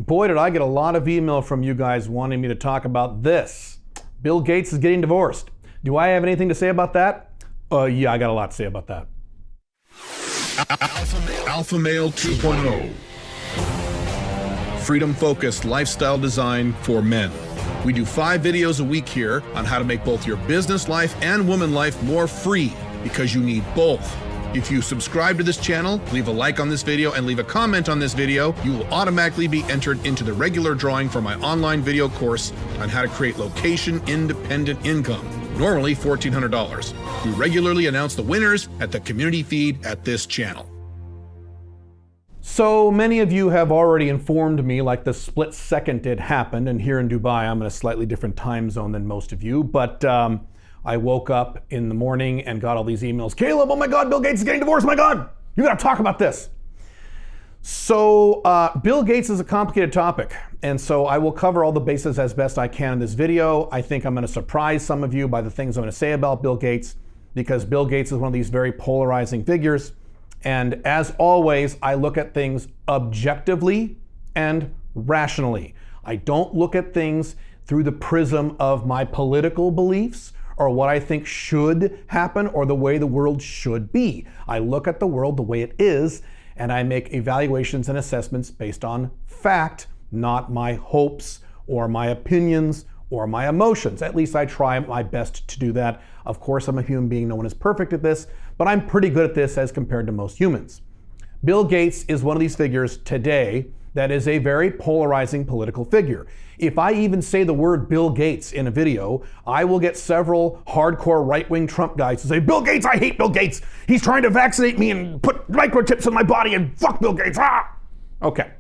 Boy, did I get a lot of email from you guys wanting me to talk about this. Bill Gates is getting divorced. Do I have anything to say about that? Yeah, I got a lot to say about that. Alpha Male 2.0. Freedom-focused lifestyle design for men. We do 5 videos a week here on how to make both your business life and woman life more free, because you need both. If you subscribe to this channel, leave a like on this video, and leave a comment on this video, you will automatically be entered into the regular drawing for my online video course on how to create location-independent income, normally $1,400. We regularly announce the winners at the community feed at this channel. So many of you have already informed me, like the split second it happened, and here in Dubai, I'm in a slightly different time zone than most of you, but I woke up in the morning and got all these emails. Caleb, oh my God, Bill Gates is getting divorced. Oh my God, you gotta talk about this. So Bill Gates is a complicated topic. And so I will cover all the bases as best I can in this video. I think I'm gonna surprise some of you by the things I'm gonna say about Bill Gates, because Bill Gates is one of these very polarizing figures. And as always, I look at things objectively and rationally. I don't look at things through the prism of my political beliefs or what I think should happen or the way the world should be. I look at the world the way it is, and I make evaluations and assessments based on fact, not my hopes or my opinions or my emotions. At least I try my best to do that. Of course, I'm a human being. No one is perfect at this, but I'm pretty good at this as compared to most humans. Bill Gates is one of these figures today that is a very polarizing political figure. If I even say the word Bill Gates in a video, I will get several hardcore right-wing Trump guys to say, Bill Gates, I hate Bill Gates. He's trying to vaccinate me and put microchips in my body and fuck Bill Gates. Ah! Okay.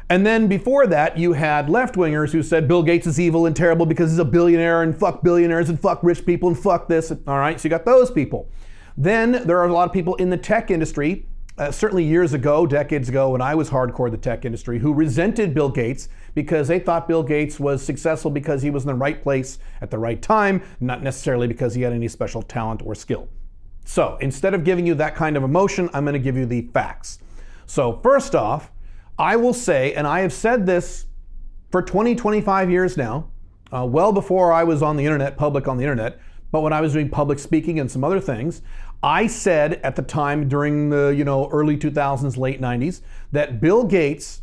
And then before that, you had left-wingers who said Bill Gates is evil and terrible because he's a billionaire and fuck billionaires and fuck rich people and fuck this. All right, so you got those people. Then there are a lot of people in the tech industry, certainly years ago, decades ago, when I was hardcore in the tech industry, who resented Bill Gates because they thought Bill Gates was successful because he was in the right place at the right time, not necessarily because he had any special talent or skill. So instead of giving you that kind of emotion, I'm going to give you the facts. So first off, I will say, and I have said this for 20, 25 years now, well before I was on the internet, public on the internet, but when I was doing public speaking and some other things, I said at the time during the early 2000s, late 90s, that Bill Gates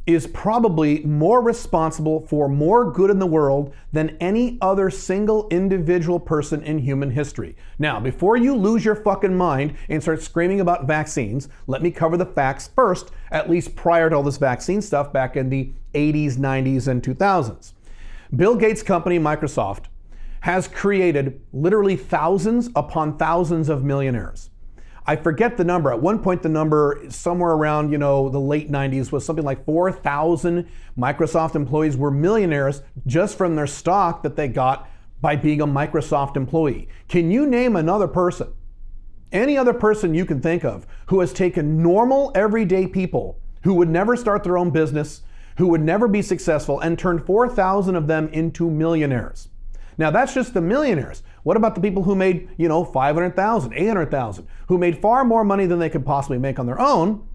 is probably more responsible for more good in the world than any other single individual person in human history. Now, before you lose your fucking mind and start screaming about vaccines, let me cover the facts first, at least prior to all this vaccine stuff back in the 80s, 90s, and 2000s. Bill Gates' company, Microsoft, has created literally thousands upon thousands of millionaires. I forget the number. At one point, the number somewhere around, the late 90s was something like 4,000 Microsoft employees were millionaires just from their stock that they got by being a Microsoft employee. Can you name another person, any other person you can think of, who has taken normal, everyday people who would never start their own business, who would never be successful, and turned 4,000 of them into millionaires? Now that's just the millionaires. What about the people who made, 500,000, 800,000, who made far more money than they could possibly make on their own,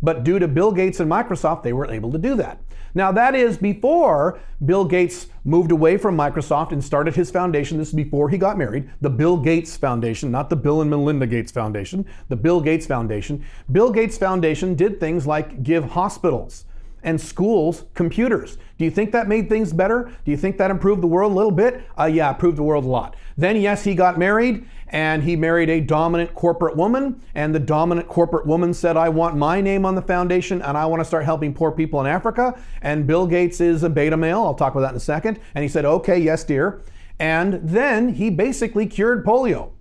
but due to Bill Gates and Microsoft, they were able to do that. Now that is before Bill Gates moved away from Microsoft and started his foundation. This is before he got married, the Bill Gates Foundation, not the Bill and Melinda Gates Foundation, the Bill Gates Foundation. Bill Gates Foundation did things like give hospitals and schools computers. Do you think that made things better? Do you think that improved the world a little bit? Yeah, improved the world a lot. Then yes, he got married, and he married a dominant corporate woman, and the dominant corporate woman said, I want my name on the foundation, and I want to start helping poor people in Africa. And Bill Gates is a beta male. I'll talk about that in a second. And he said, okay, yes, dear. And then he basically cured polio.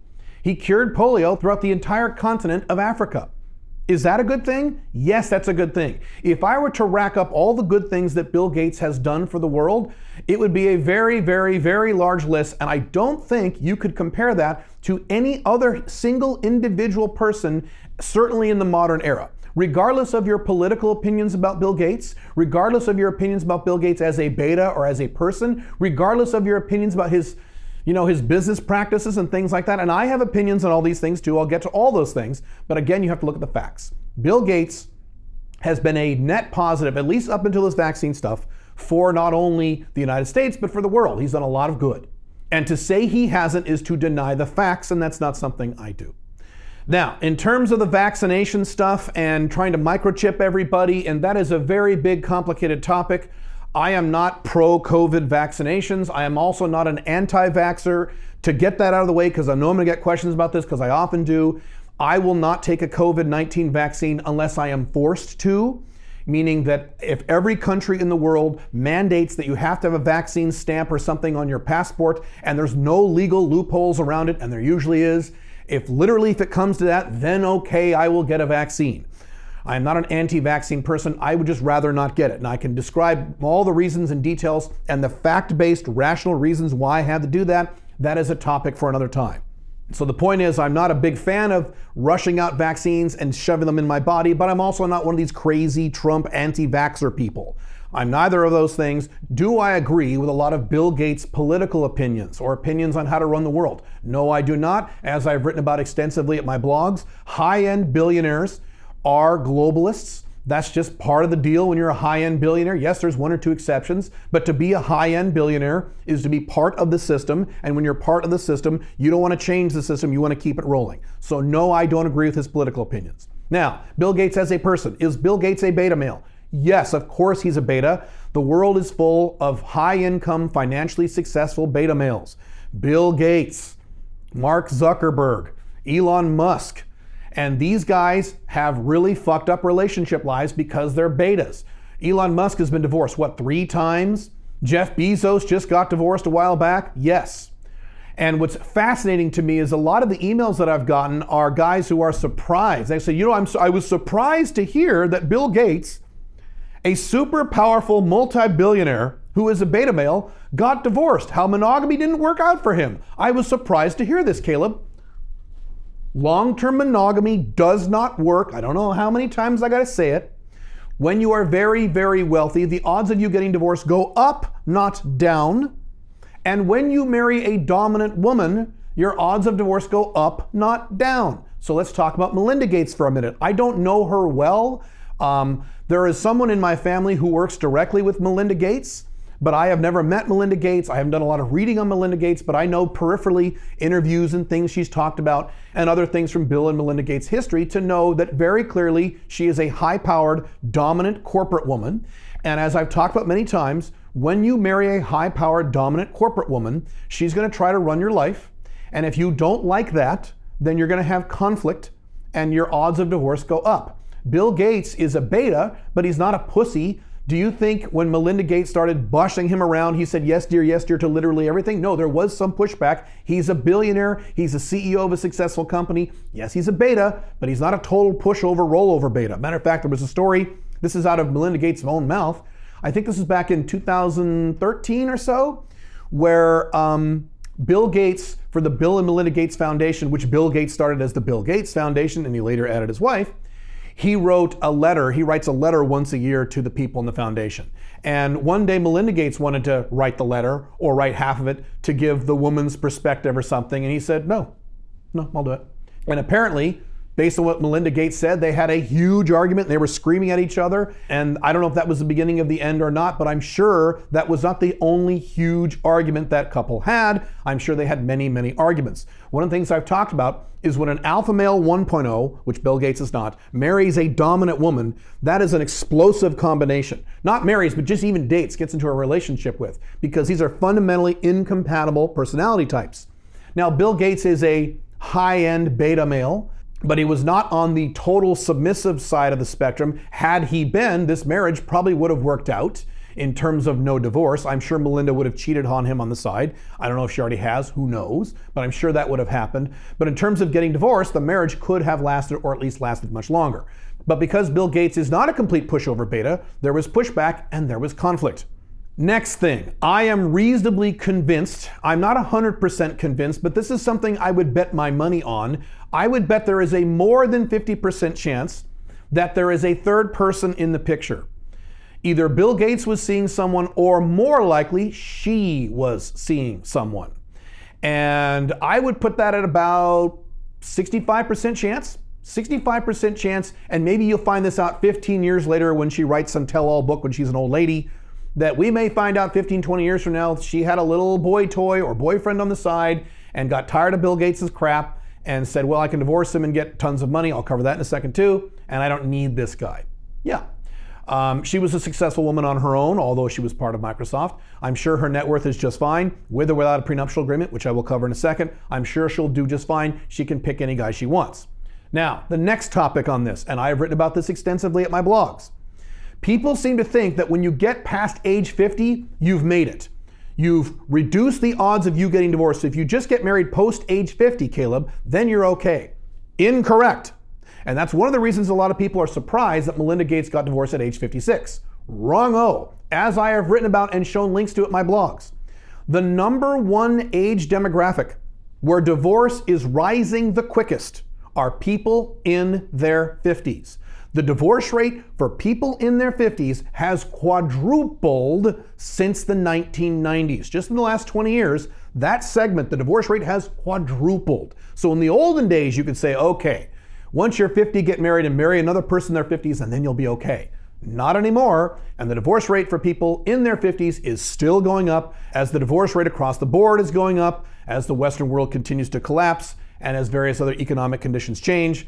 He cured polio throughout the entire continent of Africa. Is that a good thing? Yes, that's a good thing. If I were to rack up all the good things that Bill Gates has done for the world, it would be a very, very, very large list, and I don't think you could compare that to any other single individual person, certainly in the modern era. Regardless of your political opinions about Bill Gates, regardless of your opinions about Bill Gates as a beta or as a person, regardless of your opinions about his business practices and things like that. And I have opinions on all these things too. I'll get to all those things. But again, you have to look at the facts. Bill Gates has been a net positive, at least up until this vaccine stuff, for not only the United States, but for the world. He's done a lot of good. And to say he hasn't is to deny the facts, and that's not something I do. Now, in terms of the vaccination stuff and trying to microchip everybody, and that is a very big, complicated topic, I am not pro-COVID vaccinations. I am also not an anti-vaxxer. To get that out of the way, because I know I'm going to get questions about this, because I often do, I will not take a COVID-19 vaccine unless I am forced to, meaning that if every country in the world mandates that you have to have a vaccine stamp or something on your passport, and there's no legal loopholes around it, and there usually is, if it comes to that, then okay, I will get a vaccine. I am not an anti-vaccine person. I would just rather not get it. And I can describe all the reasons and details and the fact-based, rational reasons why I had to do that. That is a topic for another time. So the point is, I'm not a big fan of rushing out vaccines and shoving them in my body, but I'm also not one of these crazy Trump anti-vaxxer people. I'm neither of those things. Do I agree with a lot of Bill Gates' political opinions or opinions on how to run the world? No, I do not. As I've written about extensively at my blogs, high-end billionaires are globalists. That's just part of the deal when you're a high-end billionaire. Yes, there's one or two exceptions, but to be a high-end billionaire is to be part of the system. And when you're part of the system, you don't want to change the system. You want to keep it rolling. So no, I don't agree with his political opinions. Now, Bill Gates as a person. Is Bill Gates a beta male? Yes, of course he's a beta. The world is full of high-income, financially successful beta males. Bill Gates, Mark Zuckerberg, Elon Musk. And these guys have really fucked up relationship lives because they're betas. Elon Musk has been divorced, 3 times? Jeff Bezos just got divorced a while back? Yes. And what's fascinating to me is a lot of the emails that I've gotten are guys who are surprised. They say, I was surprised to hear that Bill Gates, a super powerful multi-billionaire who is a beta male, got divorced. How monogamy didn't work out for him. I was surprised to hear this, Caleb. Long-term monogamy does not work. I don't know how many times I got to say it. When you are very, very wealthy, the odds of you getting divorced go up, not down. And when you marry a dominant woman, your odds of divorce go up, not down. So let's talk about Melinda Gates for a minute. I don't know her well. There is someone in my family who works directly with Melinda Gates, but I have never met Melinda Gates. I haven't done a lot of reading on Melinda Gates, but I know peripherally interviews and things she's talked about and other things from Bill and Melinda Gates' history to know that very clearly she is a high-powered, dominant corporate woman. And as I've talked about many times, when you marry a high-powered, dominant corporate woman, she's going to try to run your life. And if you don't like that, then you're going to have conflict and your odds of divorce go up. Bill Gates is a beta, but he's not a pussy. Do you think when Melinda Gates started bossing him around, he said yes dear to literally everything? No, there was some pushback. He's a billionaire. He's a CEO of a successful company. Yes, he's a beta, but he's not a total pushover, rollover beta. Matter of fact, there was a story, this is out of Melinda Gates' own mouth. I think this is back in 2013 or so, where Bill Gates, for the Bill and Melinda Gates Foundation, which Bill Gates started as the Bill Gates Foundation, and he later added his wife, he writes a letter once a year to the people in the foundation. And one day Melinda Gates wanted to write the letter or write half of it to give the woman's perspective or something. And he said, no, I'll do it. And apparently, based on what Melinda Gates said, they had a huge argument. They were screaming at each other. And I don't know if that was the beginning of the end or not, but I'm sure that was not the only huge argument that couple had. I'm sure they had many, many arguments. One of the things I've talked about is when an alpha male 1.0, which Bill Gates is not, marries a dominant woman, that is an explosive combination. Not marries, but just even dates, gets into a relationship with, because these are fundamentally incompatible personality types. Now, Bill Gates is a high-end beta male, but he was not on the total submissive side of the spectrum. Had he been, this marriage probably would have worked out in terms of no divorce. I'm sure Melinda would have cheated on him on the side. I don't know if she already has, who knows, but I'm sure that would have happened. But in terms of getting divorced, the marriage could have lasted, or at least lasted much longer. But because Bill Gates is not a complete pushover beta, there was pushback and there was conflict. Next thing, I am reasonably convinced, I'm not 100% convinced, but this is something I would bet my money on. I would bet there is a more than 50% chance that there is a third person in the picture. Either Bill Gates was seeing someone, or more likely, she was seeing someone. And I would put that at about 65% chance, 65% chance, and maybe you'll find this out 15 years later when she writes some tell-all book when she's an old lady, that we may find out 15, 20 years from now she had a little boy toy or boyfriend on the side and got tired of Bill Gates' crap and said, well, I can divorce him and get tons of money. I'll cover that in a second too. And I don't need this guy. Yeah. She was a successful woman on her own, although she was part of Microsoft. I'm sure her net worth is just fine, with or without a prenuptial agreement, which I will cover in a second. I'm sure she'll do just fine. She can pick any guy she wants. Now, the next topic on this, and I've written about this extensively at my blogs. People seem to think that when you get past age 50, you've made it. You've reduced the odds of you getting divorced. If you just get married post age 50, Caleb, then you're okay. Incorrect. And that's one of the reasons a lot of people are surprised that Melinda Gates got divorced at age 56. Wrong-o, as I have written about and shown links to at my blogs. The number one age demographic where divorce is rising the quickest are people in their 50s. The divorce rate for people in their 50s has quadrupled since the 1990s. Just in the last 20 years, that segment, the divorce rate has quadrupled. So in the olden days, you could say, okay, once you're 50, get married and marry another person in their 50s and then you'll be okay. Not anymore, and the divorce rate for people in their 50s is still going up as the divorce rate across the board is going up, as the Western world continues to collapse, and as various other economic conditions change.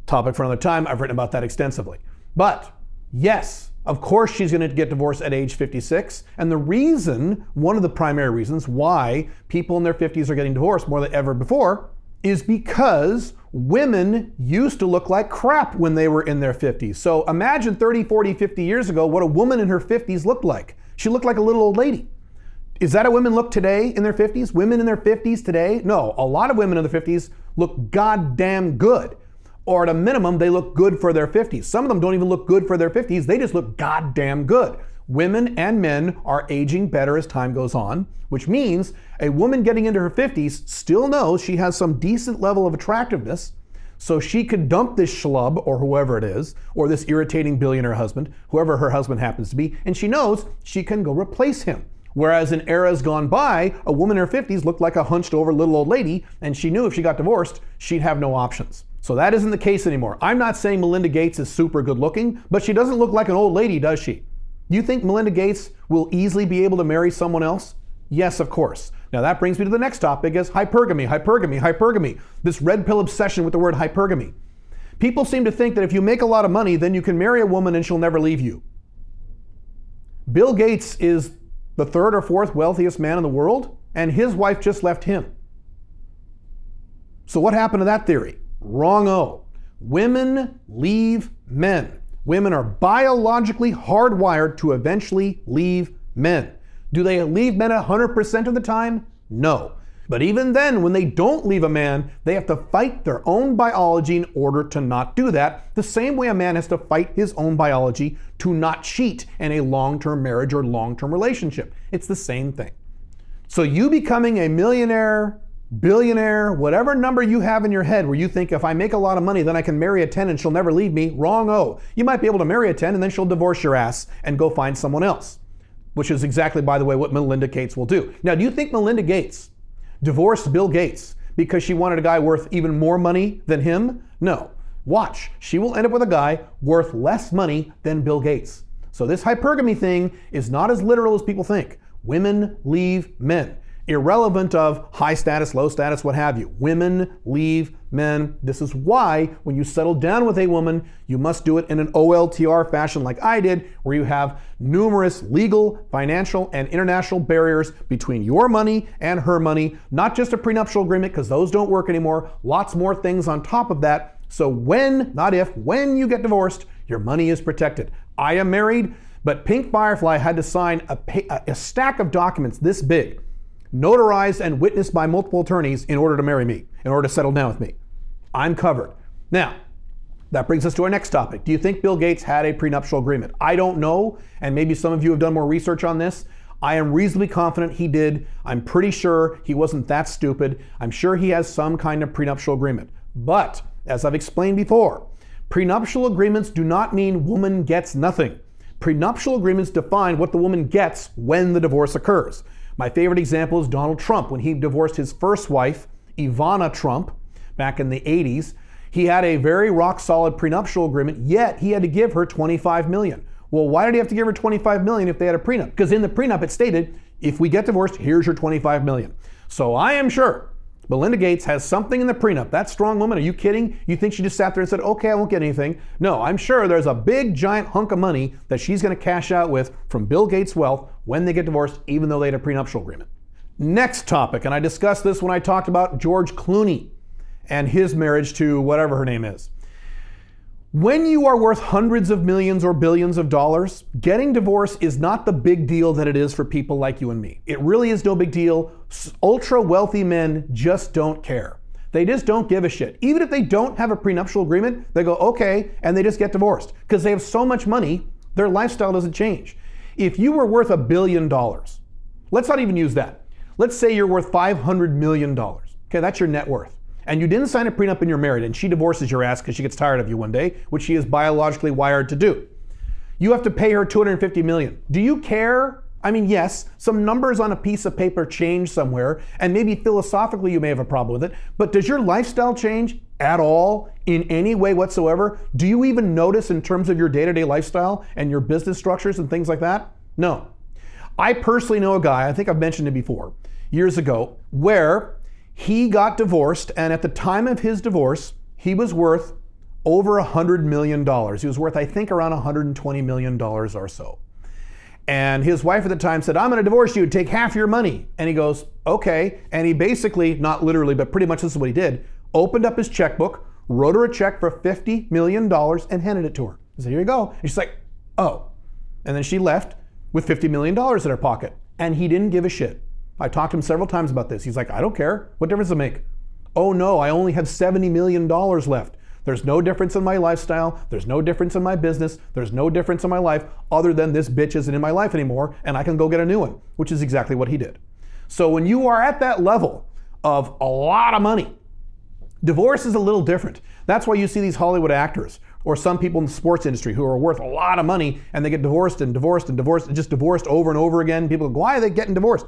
Topic for another time, I've written about that extensively. But yes, of course she's going to get divorced at age 56, and the reason, one of the primary reasons why people in their 50s are getting divorced more than ever before is because women used to look like crap when they were in their 50s. So imagine 30, 40, 50 years ago what a woman in her 50s looked like. She looked like a little old lady. Is that how women look today in their 50s? Women in their 50s today? No, a lot of women in their 50s look goddamn good. Or at a minimum, they look good for their 50s. Some of them don't even look good for their 50s. They just look goddamn good. Women and men are aging better as time goes on, which means a woman getting into her 50s still knows she has some decent level of attractiveness, so she could dump this schlub or whoever it is, or this irritating billionaire husband, whoever her husband happens to be, and she knows she can go replace him. Whereas in eras gone by, a woman in her 50s looked like a hunched over little old lady, and she knew if she got divorced, she'd have no options. So that isn't the case anymore. I'm not saying Melinda Gates is super good looking, but she doesn't look like an old lady, does she? You think Melinda Gates will easily be able to marry someone else? Yes, of course. Now that brings me to the next topic, is hypergamy, hypergamy, hypergamy. This red pill obsession with the word hypergamy. People seem to think that if you make a lot of money, then you can marry a woman and she'll never leave you. Bill Gates is the third or fourth wealthiest man in the world, and his wife just left him. So what happened to that theory? Wrong-o. Women leave men. Women are biologically hardwired to eventually leave men. Do they leave men 100% of the time? No. But even then, when they don't leave a man, they have to fight their own biology in order to not do that, the same way a man has to fight his own biology to not cheat in a long-term marriage or long-term relationship. It's the same thing. So you becoming a millionaire, billionaire, whatever number you have in your head where you think if I make a lot of money, then I can marry a 10 and she'll never leave me, wrong-o. You might be able to marry a 10 and then she'll divorce your ass and go find someone else, which is exactly, by the way, what Melinda Gates will do. Now, do you think Melinda Gates divorced Bill Gates because she wanted a guy worth even more money than him? No. Watch. She will end up with a guy worth less money than Bill Gates. So this hypergamy thing is not as literal as people think. Women leave men. Irrelevant of high status, low status, what have you. Women leave men. This is why when you settle down with a woman, you must do it in an OLTR fashion like I did, where you have numerous legal, financial, and international barriers between your money and her money. Not just a prenuptial agreement, because those don't work anymore. Lots more things on top of that. So when, not if, when you get divorced, your money is protected. I am married, but Pink Firefly had to sign a stack of documents this big, notarized and witnessed by multiple attorneys in order to marry me, in order to settle down with me. I'm covered. Now, that brings us to our next topic. Do you think Bill Gates had a prenuptial agreement? I don't know, and maybe some of you have done more research on this. I am reasonably confident he did. I'm pretty sure he wasn't that stupid. I'm sure he has some kind of prenuptial agreement. But, as I've explained before, prenuptial agreements do not mean woman gets nothing. Prenuptial agreements define what the woman gets when the divorce occurs. My favorite example is Donald Trump. When he divorced his first wife, Ivana Trump, back in the 80s, He had a very rock solid prenuptial agreement, yet he had to give her $25 million. Well, why did he have to give her $25 million if they had a prenup? Because in the prenup it stated, if we get divorced, here's your $25 million. So I am sure Melinda Gates has something in the prenup. That strong woman, are you kidding? You think she just sat there and said, okay, I won't get anything? No, I'm sure there's a big giant hunk of money that she's going to cash out with from Bill Gates' wealth when they get divorced, even though they had a prenuptial agreement. Next topic, and I discussed this when I talked about George Clooney and his marriage to whatever her name is. When you are worth hundreds of millions or billions of dollars, getting divorced is not the big deal that it is for people like you and me. It really is no big deal. Ultra wealthy men just don't care. They just don't give a shit. Even if they don't have a prenuptial agreement, they go, okay, and they just get divorced. Because they have so much money, their lifestyle doesn't change. If you were worth $1 billion, let's not even use that. Let's say you're worth $500 million. Okay, that's your net worth. And you didn't sign a prenup and you're married, and she divorces your ass because she gets tired of you one day, which she is biologically wired to do. You have to pay her $250 million. Do you care? I mean, yes, some numbers on a piece of paper change somewhere, and maybe philosophically you may have a problem with it, but does your lifestyle change at all in any way whatsoever? Do you even notice in terms of your day-to-day lifestyle and your business structures and things like that? No. I personally know a guy, I think I've mentioned it before, years ago, where he got divorced, and at the time of his divorce, he was worth over $100 million. He was worth, I think, around $120 million or so. And his wife at the time said, I'm going to divorce you, take half your money. And he goes, okay. And he basically, not literally, but pretty much this is what he did, opened up his checkbook, wrote her a check for $50 million and handed it to her. He said, here you go. And she's like, oh. And then she left with $50 million in her pocket. And he didn't give a shit. I talked to him several times about this. He's like, I don't care. What difference does it make? Oh no, I only have $70 million left. There's no difference in my lifestyle. There's no difference in my business. There's no difference in my life other than this bitch isn't in my life anymore and I can go get a new one, which is exactly what he did. So when you are at that level of a lot of money, divorce is a little different. That's why you see these Hollywood actors or some people in the sports industry who are worth a lot of money and they get divorced and divorced and divorced and just divorced over and over again. People go, why are they getting divorced?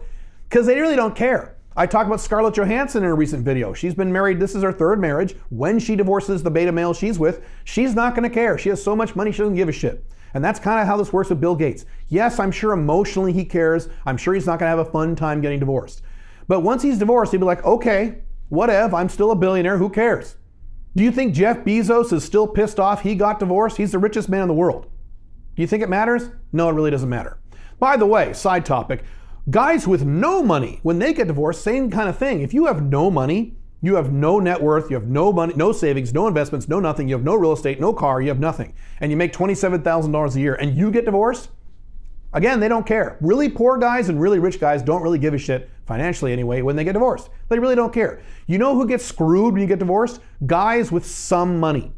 Because they really don't care. I talked about Scarlett Johansson in a recent video. She's been married, this is her third marriage. When she divorces the beta male she's with, she's not gonna care. She has so much money, she doesn't give a shit. And that's kind of how this works with Bill Gates. Yes, I'm sure emotionally he cares. I'm sure he's not gonna have a fun time getting divorced. But once he's divorced, he'll be like, okay, whatever, I'm still a billionaire, who cares? Do you think Jeff Bezos is still pissed off he got divorced? He's the richest man in the world. Do you think it matters? No, it really doesn't matter. By the way, side topic, guys with no money, when they get divorced, same kind of thing. If you have no money, you have no net worth, you have no money, no savings, no investments, no nothing, you have no real estate, no car, you have nothing, and you make $27,000 a year and you get divorced, again, they don't care. Really poor guys and really rich guys don't really give a shit, financially anyway, when they get divorced. They really don't care. You know who gets screwed when you get divorced? Guys with some money.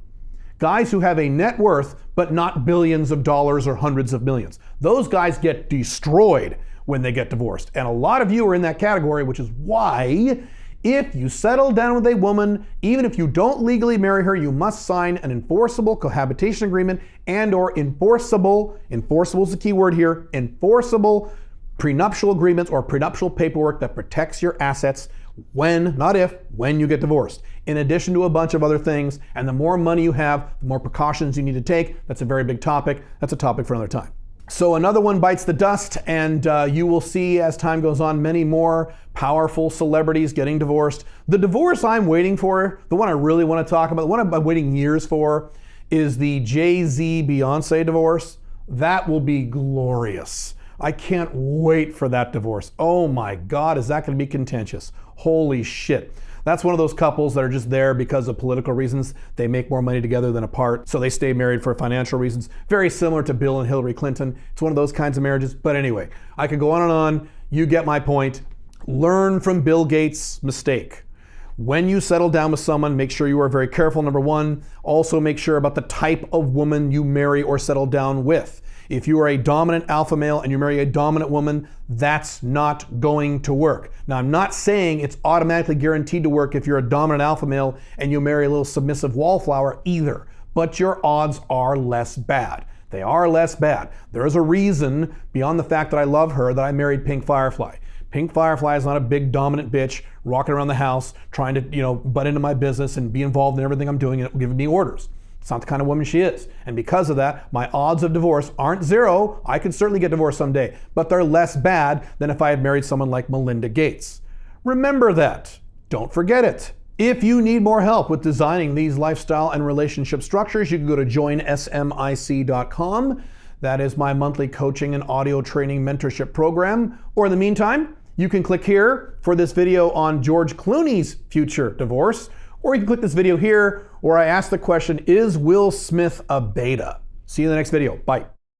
Guys who have a net worth, but not billions of dollars or hundreds of millions. Those guys get destroyed when they get divorced. And a lot of you are in that category, which is why if you settle down with a woman, even if you don't legally marry her, you must sign an enforceable cohabitation agreement and or enforceable is the key word here, enforceable prenuptial agreements or prenuptial paperwork that protects your assets when, not if, when you get divorced. In addition to a bunch of other things, and the more money you have, the more precautions you need to take. That's a very big topic. That's a topic for another time. So another one bites the dust, and you will see as time goes on many more powerful celebrities getting divorced. The divorce I'm waiting for, the one I really want to talk about, the one I've been waiting years for, is the Jay-Z Beyonce divorce. That will be glorious. I can't wait for that divorce. Oh my God, is that going to be contentious? Holy shit. That's one of those couples that are just there because of political reasons. They make more money together than apart, so they stay married for financial reasons. Very similar to Bill and Hillary Clinton. It's one of those kinds of marriages. But anyway, I could go on and on. You get my point. Learn from Bill Gates' mistake. When you settle down with someone, make sure you are very careful, number one. Also make sure about the type of woman you marry or settle down with. If you are a dominant alpha male and you marry a dominant woman, that's not going to work. Now, I'm not saying it's automatically guaranteed to work if you're a dominant alpha male and you marry a little submissive wallflower either, but your odds are less bad. They are less bad. There is a reason, beyond the fact that I love her, that I married Pink Firefly. Pink Firefly is not a big dominant bitch rocking around the house trying to, butt into my business and be involved in everything I'm doing and giving me orders. It's not the kind of woman she is. And because of that, my odds of divorce aren't zero. I could certainly get divorced someday, but they're less bad than if I had married someone like Melinda Gates. Remember that. Don't forget it. If you need more help with designing these lifestyle and relationship structures, you can go to joinsmic.com. That is my monthly coaching and audio training mentorship program. Or in the meantime, you can click here for this video on George Clooney's future divorce, or you can click this video here where I ask the question, is Will Smith a beta? See you in the next video. Bye.